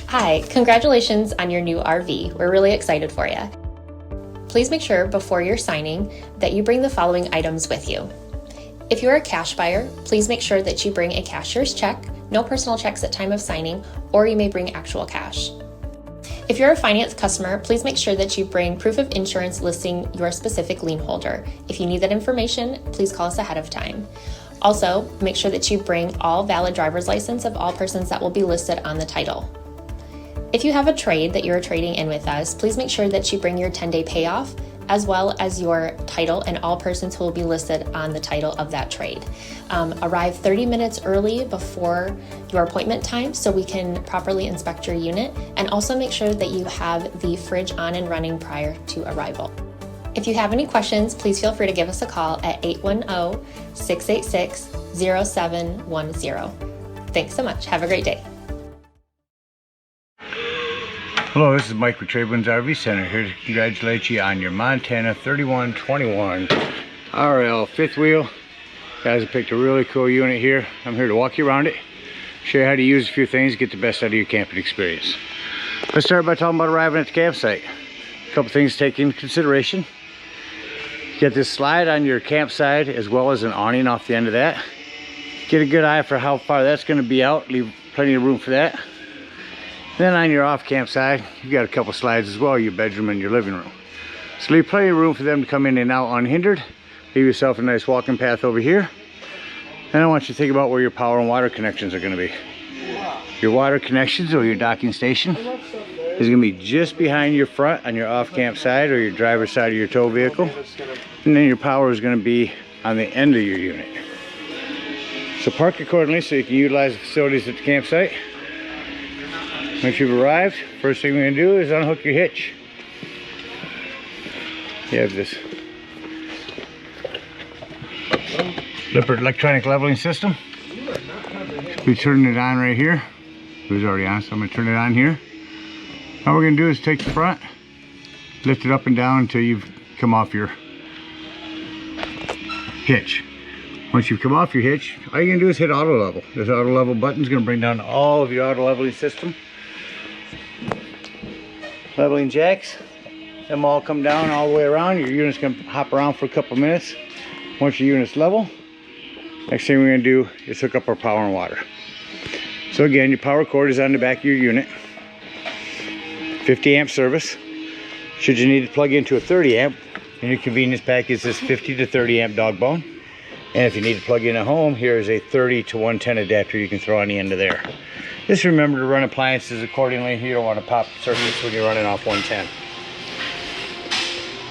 Hi, congratulations on your new RV. We're really excited for you. Please make sure before you're signing that you bring the following items with you. If you're a cash buyer, please make sure that you bring a cashier's check, no personal checks at time of signing, or you may bring actual cash. If you're a finance customer, please make sure that you bring proof of insurance listing your specific lien holder. If you need that information, please call us ahead of time. Also, make sure that you bring all valid driver's license of all persons that will be listed on the title. If you have a trade that you're trading in with us, please make sure that you bring your 10-day payoff as well as your title and all persons who will be listed on the title of that trade. Arrive 30 minutes early before your appointment time so we can properly inspect your unit, and also make sure that you have the fridge on and running prior to arrival. If you have any questions, please feel free to give us a call at 810-686-0710. Thanks so much. Have a great day. Hello, this is Mike with TradeWinds RV Center, here to congratulate you on your Montana 3121 RL fifth wheel. Guys have picked a really cool unit here. I'm here to walk you around it, show you how to use a few things, get the best out of your camping experience. Let's start by talking about arriving at the campsite. A couple things to take into consideration. You get this slide on your campsite as well as an awning off the end of that. Get a good eye for how far that's going to be out, leave plenty of room for that. Then on your off camp side, you've got a couple slides as well, your bedroom and your living room. So leave plenty of room for them to come in and out unhindered. Leave yourself a nice walking path over here. Then I want you to think about where your power and water connections are going to be. Your water connections or your docking station is going to be just behind your front on your off camp side or your driver's side of your tow vehicle. And then your power is going to be on the end of your unit. So park accordingly so you can utilize the facilities at the campsite. Once you've arrived, first thing we're going to do is unhook your hitch. You have this Lippert electronic leveling system. We turn it on right here. It was already on, so I'm going to turn it on here. All we're going to do is take the front, lift it up and down until you've come off your hitch. Once you've come off your hitch, all you're going to do is hit auto level. This auto level button is going to bring down all of your auto leveling system. Leveling jacks, them all come down all the way around. Your unit's going to hop around for a couple minutes. Once your unit's level, next thing we're going to do is hook up our power and water. So again, your power cord is on the back of your unit. 50 amp service. Should you need to plug into a 30 amp, in your convenience pack is this 50 to 30 amp dog bone. And if you need to plug in at home, here is a 30 to 110 adapter you can throw on the end of there. Just remember to run appliances accordingly. You don't want to pop circuits when you're running off 110.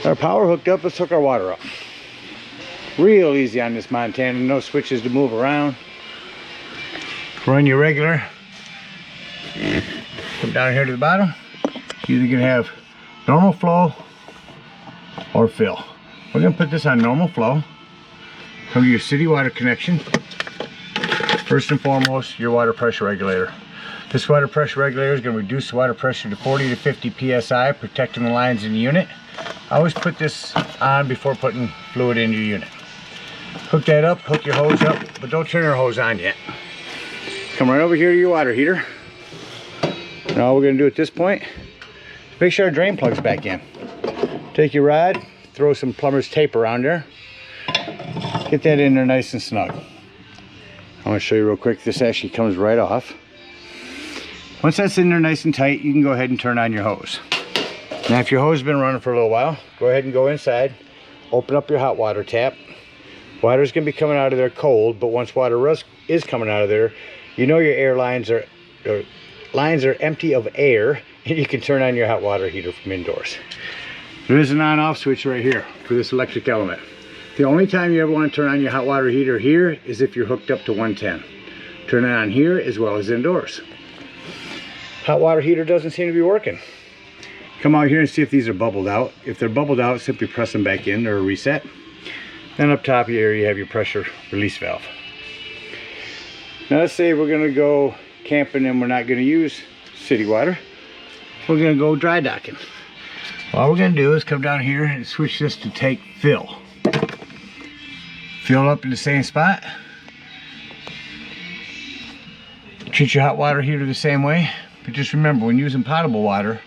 Our power hooked up, let's hook our water up. Real easy on this Montana, no switches to move around. Run your regular. Come down here to the bottom. You're either going to have normal flow or fill. We're going to put this on normal flow. Come to your city water connection. First and foremost, your water pressure regulator. This water pressure regulator is going to reduce the water pressure to 40 to 50 psi, protecting the lines in the unit. I always put this on before putting fluid in your unit. Hook that up, hook your hose up, but don't turn your hose on yet. Come right over here to your water heater. And all we're going to do at this point is make sure our drain plug's back in. Take your rod, throw some plumber's tape around there. Get that in there nice and snug. I'm going to show you real quick. This actually comes right off. Once that's in there nice and tight, you can go ahead and turn on your hose. Now if your hose has been running for a little while, go ahead and go inside, open up your hot water tap. Water is going to be coming out of there cold, but once water is coming out of there, you know your lines are empty of air, and you can turn on your hot water heater from indoors. There is an on-off switch right here for this electric element. The only time you ever want to turn on your hot water heater here is if you're hooked up to 110. Turn it on here as well as indoors. Hot water heater doesn't seem to be working. Come out here and see if these are bubbled out. If they're bubbled out, simply press them back in or reset. Then up top here you have your pressure release valve. Now let's say we're going to go camping and we're not going to use city water. We're going to go dry docking. All we're going to do is come down here and switch this to take fill. Fill up in the same spot. Treat your hot water heater the same way. but just remember, when using potable water,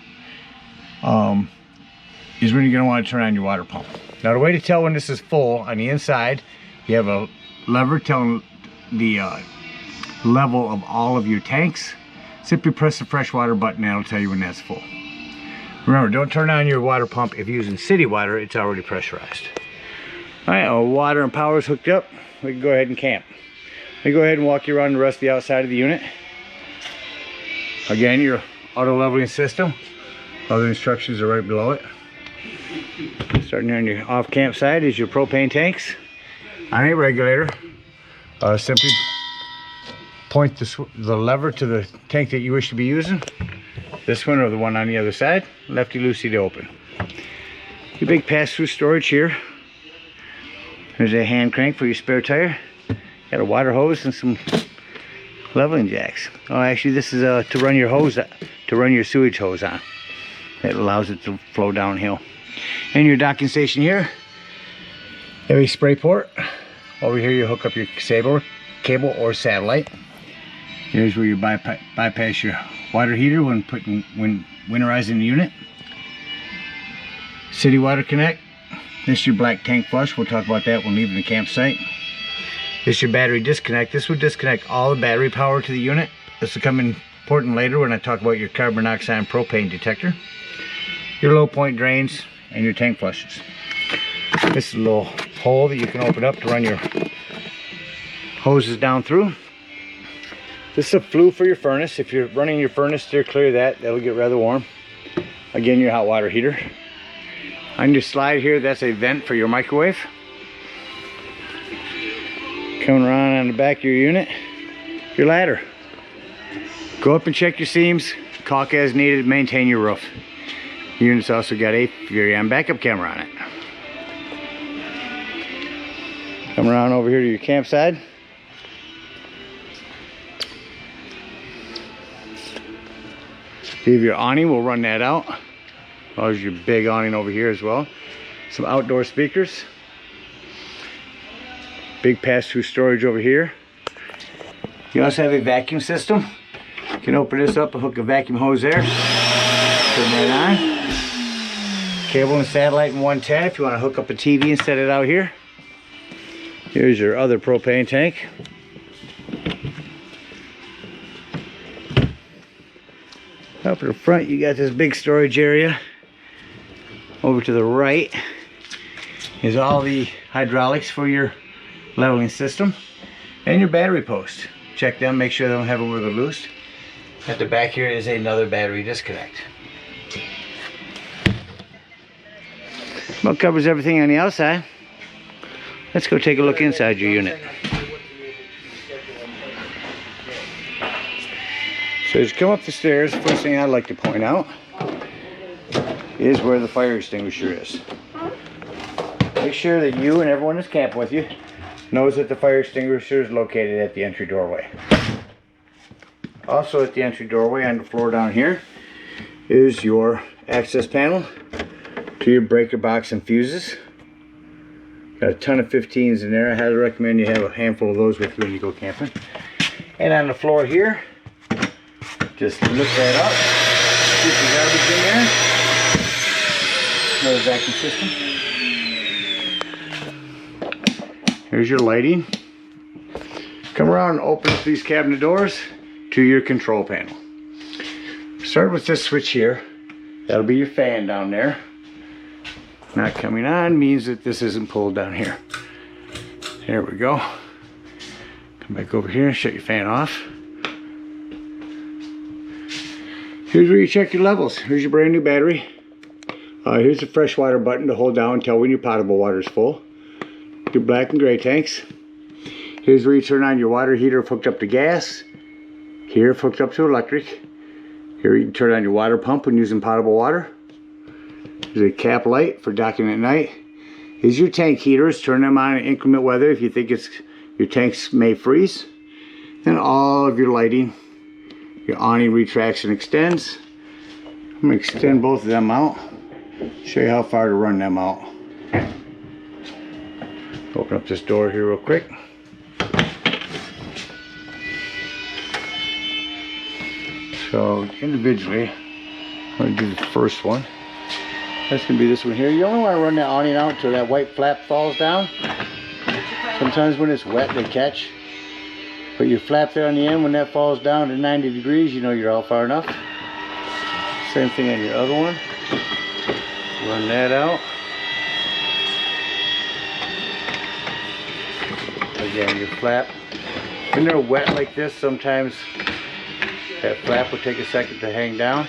is when you're going to want to turn on your water pump. Now, the way to tell when this is full, on the inside, you have a lever telling the level of all of your tanks. Simply press the freshwater button, and it'll tell you when that's full. Remember, don't turn on your water pump if you're using city water, it's already pressurized. All right, our water and power is hooked up. We can go ahead and camp. Let me go ahead and walk you around the rest of the outside of the unit. Again, your auto leveling system. All the instructions are right below it. Starting here on your off camp side is your propane tanks. On a regulator, simply point the lever to the tank that you wish to be using. This one or the one on the other side, lefty loosey to open. Your big pass-through storage here. There's a hand crank for your spare tire. Got a water hose and some leveling jacks. Oh, actually, this is to run your hose, to run your sewage hose on. It allows it to flow downhill. And your docking station here. Have a spray port. Over here, you hook up your cable or satellite. Here's where you bypass your water heater when winterizing the unit. City water connect. This is your black tank flush. We'll talk about that when leaving the campsite. This is your battery disconnect. This would disconnect all the battery power to the unit. This will come important later when I talk about your carbon monoxide and propane detector. Your low point drains and your tank flushes. This is a little hole that you can open up to run your hoses down through. This is a flue for your furnace. If you're running your furnace, steer clear of that. That'll get rather warm. Again, your hot water heater. On your slide here, that's a vent for your microwave. Coming around on the back of your unit, your ladder. Go up and check your seams, caulk as needed, maintain your roof. The unit's also got a Furion backup camera on it. Come around over here to your campsite. You have your awning, we'll run that out. There's your big awning over here as well. Some outdoor speakers. Big pass-through storage over here. You also have a vacuum system. You can open this up and hook a vacuum hose there. Turn that on. Cable and satellite in 110 if you want to hook up a TV and set it out here. Here's your other propane tank. Up in the front, you got this big storage area. Over to the right is all the hydraulics for your leveling system and your battery post. Check them, make sure they don't have them where they're loose. At the back here is another battery disconnect. Well, covers everything on the outside. Let's go take a look inside your unit. So as you come up the stairs, the first thing I'd like to point out is where the fire extinguisher is. Make sure that you and everyone that's camping with you knows that the fire extinguisher is located at the entry doorway. Also at the entry doorway on the floor down here is your access panel to your breaker box and fuses. Got a ton of 15s in there. I highly recommend you have a handful of those with you when you go camping. And on the floor here, just lift that up, keep the garbage in there. Another vacuum system. Here's your lighting. Come around and open up these cabinet doors to your control panel. Start with this switch here. That'll be your fan down there. Not coming on means that this isn't pulled down here. There we go. Come back over here and shut your fan off. Here's where you check your levels. Here's your brand new battery. Here's the freshwater button to hold down and tell when your potable water is full. Your black and gray tanks. Here's where you turn on your water heater if hooked up to gas. Here if hooked up to electric. Here you can turn on your water pump when using potable water. There's a cap light for docking at night. Here's your tank heaters. Turn them on in inclement weather if you think your tanks may freeze. And all of your lighting. Your awning retracts and extends. I'm going to extend both of them out. Show you how far to run them out. Open up this door here real quick. So individually, I'm going to do the first one. That's going to be this one here. You only want to run that awning out until that white flap falls down. Sometimes when it's wet they catch. Put your flap there on the end. When that falls down to 90 degrees, you know you're out far enough. Same thing on your other one. Run that out. Again, your flap. When they're wet like this, sometimes that flap will take a second to hang down.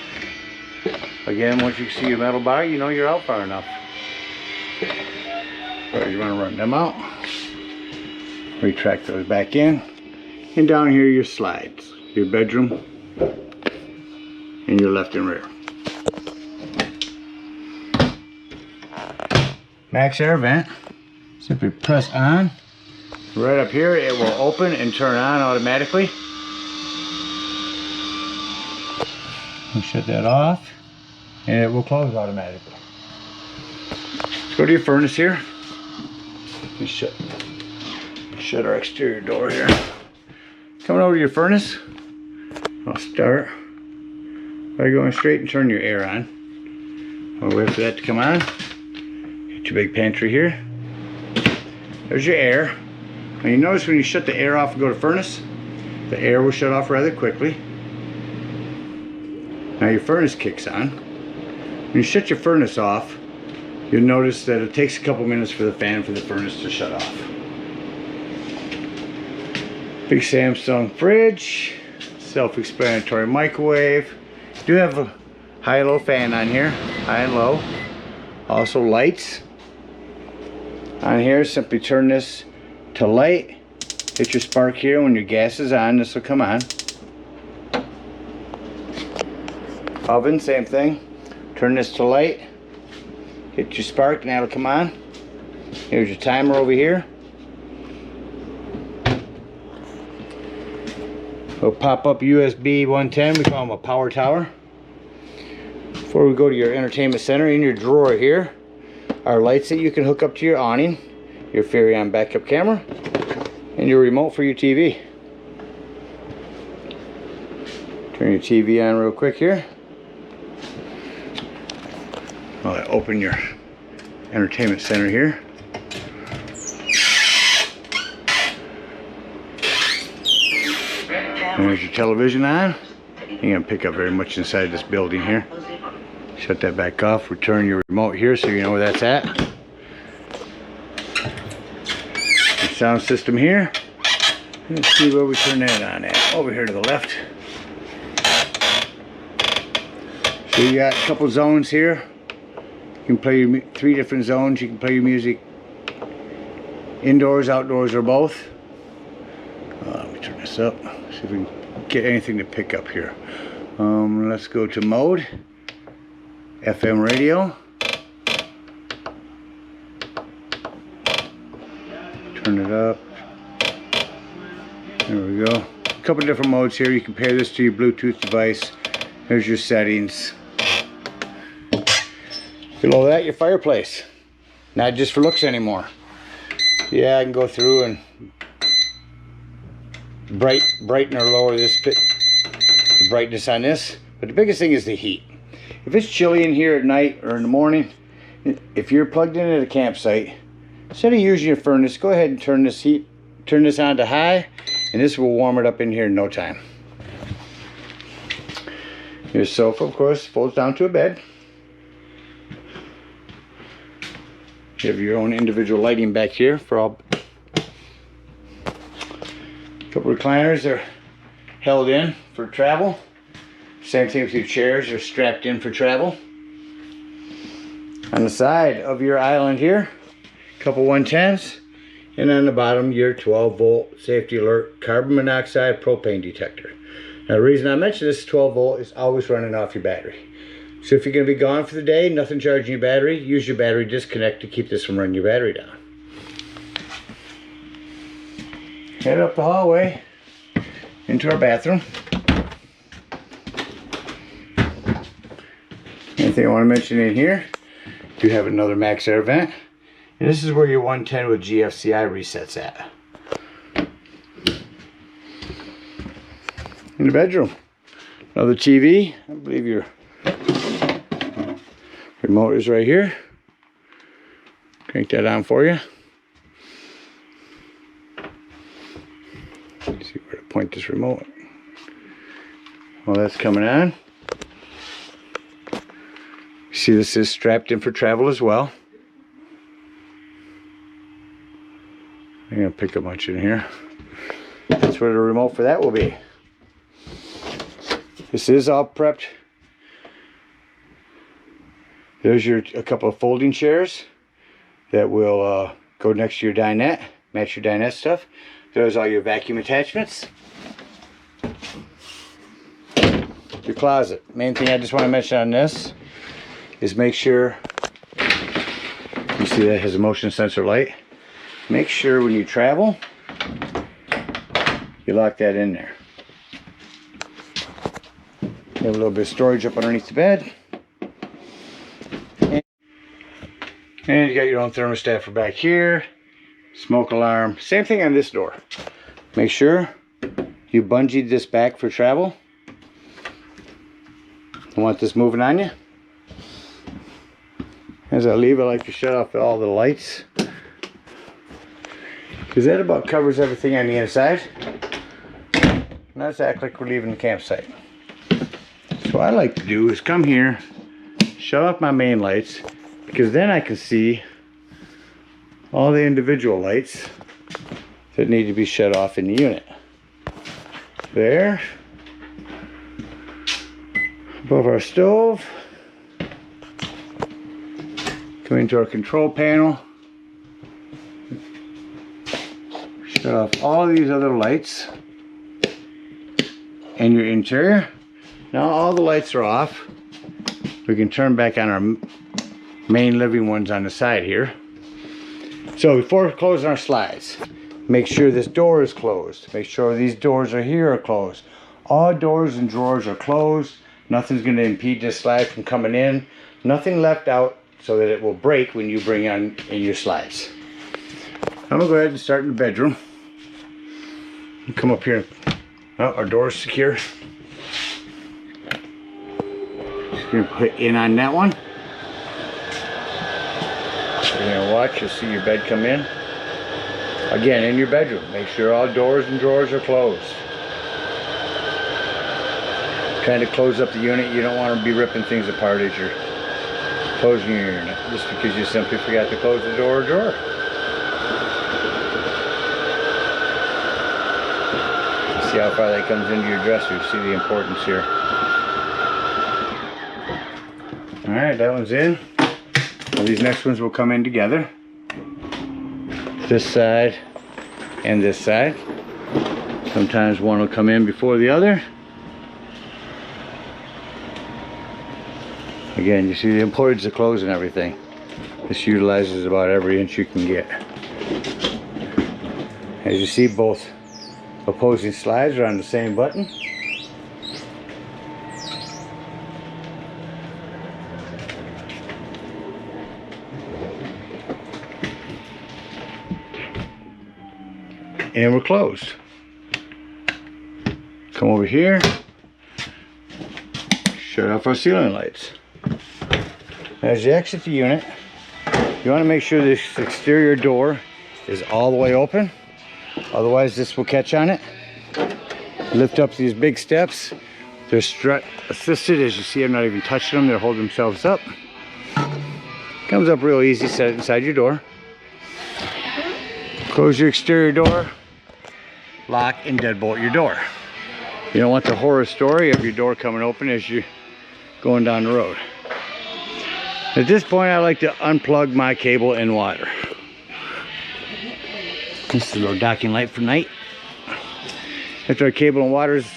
Again, once you see your metal bar, you know you're out far enough. So you want to run them out. Retract those back in. And down here your slides. Your bedroom and your left and rear. Max air vent. Simply press on. Right up here it will open and turn on automatically. We'll shut that off and it will close automatically. Let's go to your furnace here. Let's shut our exterior door here. Coming over to your furnace, I'll start by going straight and turn your air on. I'll wait for that to come on. Get your big pantry here. There's your air. Now you notice when you shut the air off and go to furnace, the air will shut off rather quickly. Now your furnace kicks on. When you shut your furnace off, you'll notice that it takes a couple minutes for the fan for the furnace to shut off. Big Samsung fridge, self-explanatory microwave. Do have a high and low fan on here, high and low. Also lights on here. Simply turn this to light. Hit your spark here. When your gas is on, this will come on. Oven, same thing. Turn this to light. Hit your spark and that'll come on. Here's your timer over here. We'll pop up USB 110, we call them a power tower. Before we go to your entertainment center, in your drawer here are lights that you can hook up to your awning, your Furrion backup camera, and your remote for your TV. Turn your TV on real quick here. I'll open your entertainment center here. There's your television on. You're going to pick up very much inside this building here. Shut that back off. Return your remote here so you know where that's at. Your sound system here. Let's see where we turn that on at. Over here to the left. So you got a couple zones here. You can play your 3 different zones. You can play your music indoors, outdoors, or both. Let me turn this up. See if we can get anything to pick up here. Let's go to mode. FM radio. Turn it up. There we go. A couple different modes here. You can pair this to your Bluetooth device. There's your settings. Below that, your fireplace. Not just for looks anymore. Yeah, I can go through and brighten or lower the brightness on this, but the biggest thing is the heat. If it's chilly in here at night or in the morning, if you're plugged in at a campsite, instead of using your furnace, go ahead and turn this on to high, and this will warm it up in here in no time. Your sofa, of course, folds down to a bed. You have your own individual lighting back here for all. Couple recliners are held in for travel. Same thing with your chairs, they're strapped in for travel. On the side of your island here, a couple 110s, and on the bottom your 12-volt safety alert carbon monoxide propane detector. Now the reason I mention this 12-volt is always running off your battery. So if you're going to be gone for the day, nothing charging your battery, use your battery disconnect to keep this from running your battery down. Head up the hallway into our bathroom. Anything I want to mention in here, you have another max air vent. And this is where your 110 with GFCI resets at. In the bedroom, Another TV. I believe your remote is right here. Crank that on for you. Let's see where to point this remote. Well, that's coming on. You see this is strapped in for travel as well. I'm gonna pick a bunch in here. That's where the remote for that will be. This is all prepped. There's a couple of folding chairs that will go next to your dinette, match your dinette stuff. There's all your vacuum attachments. Your closet. Main thing I just want to mention on this is make sure, you see that has a motion sensor light. Make sure when you travel, you lock that in there. You have a little bit of storage up underneath the bed. And you got your own thermostat for back here. Smoke alarm. Same thing on this door. Make sure you bungeed this back for travel. Don't want this moving on you. As I leave, I like to shut off all the lights, because that about covers everything on the inside. Now let's act like we're leaving the campsite. So what I like to do is come here, shut off my main lights, because then I can see all the individual lights that need to be shut off in the unit. There. Above our stove. Come into our control panel. Shut off all of these other lights and your interior. Now all the lights are off. We can turn back on our main living ones on the side here. So before closing our slides, make sure this door is closed. Make sure these doors are here are closed. All doors and drawers are closed. Nothing's going to impede this slide from coming in. Nothing left out so that it will break when you bring on in your slides. I'm going to go ahead and start in the bedroom. Come up here. Oh, our door is secure. Just going to put in on that one. You're going to watch, you'll see your bed come in. Again, in your bedroom, make sure all doors and drawers are closed. Trying to close up the unit, you don't want to be ripping things apart as you're closing your unit, just because you simply forgot to close the door or drawer. You see how far that comes into your dresser, you see the importance here. Alright, that one's in. Well, these next ones will come in together. This side and this side. Sometimes one will come in before the other. Again, you see the importance of closing everything. This utilizes about every inch you can get. As you see, both opposing slides are on the same button. And we're closed. Come over here. Shut off our ceiling lights. As you exit the unit, you want to make sure this exterior door is all the way open. Otherwise, this will catch on it. Lift up these big steps. They're strut assisted. As you see, I'm not even touching them. They're holding themselves up. Comes up real easy. Set it inside your door. Close your exterior door. Lock and deadbolt your door. You don't want the horror story of your door coming open as you're going down the road. At this point, I like to unplug my cable and water. This is a little docking light for night. After our cable and water is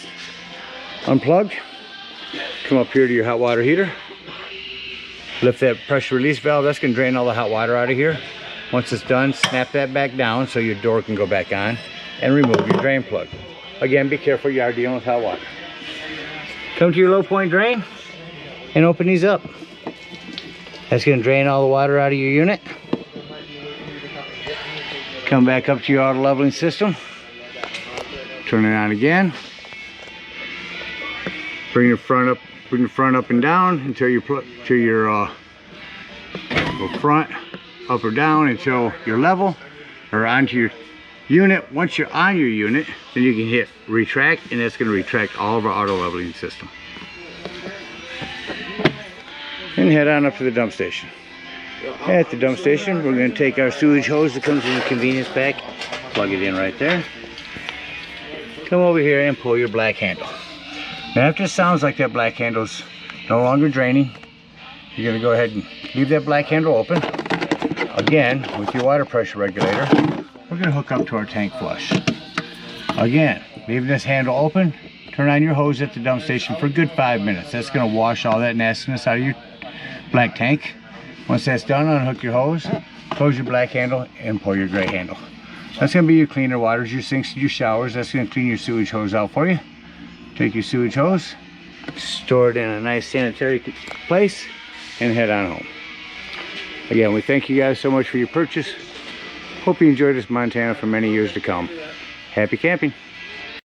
unplugged, come up here to your hot water heater. Lift that pressure release valve. That's going to drain all the hot water out of here. Once it's done, snap that back down so your door can go back on, and remove your drain plug. Again, be careful, you are dealing with hot water. Come to your low point drain and open these up. That's going to drain all the water out of your unit. Come back up to your auto leveling system. Turn it on again. Bring the front up and down until you put to your front up or down until you're level or onto your unit. Once you're on your unit, then you can hit retract, and that's going to retract all of our auto leveling system. And head on up to the dump station. At the dump station, we're going to take our sewage hose that comes in the convenience pack, plug it in right there. Come over here and pull your black handle. Now after it sounds like that black handle's no longer draining, you're going to go ahead and leave that black handle open. Again, with your water pressure regulator, we're going to hook up to our tank flush. Again, leaving this handle open, turn on your hose at the dump station for a good 5 minutes. That's going to wash all that nastiness out of your black tank. Once that's done, unhook your hose, close your black handle, and pull your gray handle. That's going to be your cleaner waters, your sinks, your showers. That's going to clean your sewage hose out for you. Take your sewage hose, store it in a nice sanitary place, and head on home. Again, we thank you guys so much for your purchase. Hope you enjoy this Montana for many years to come. Happy camping.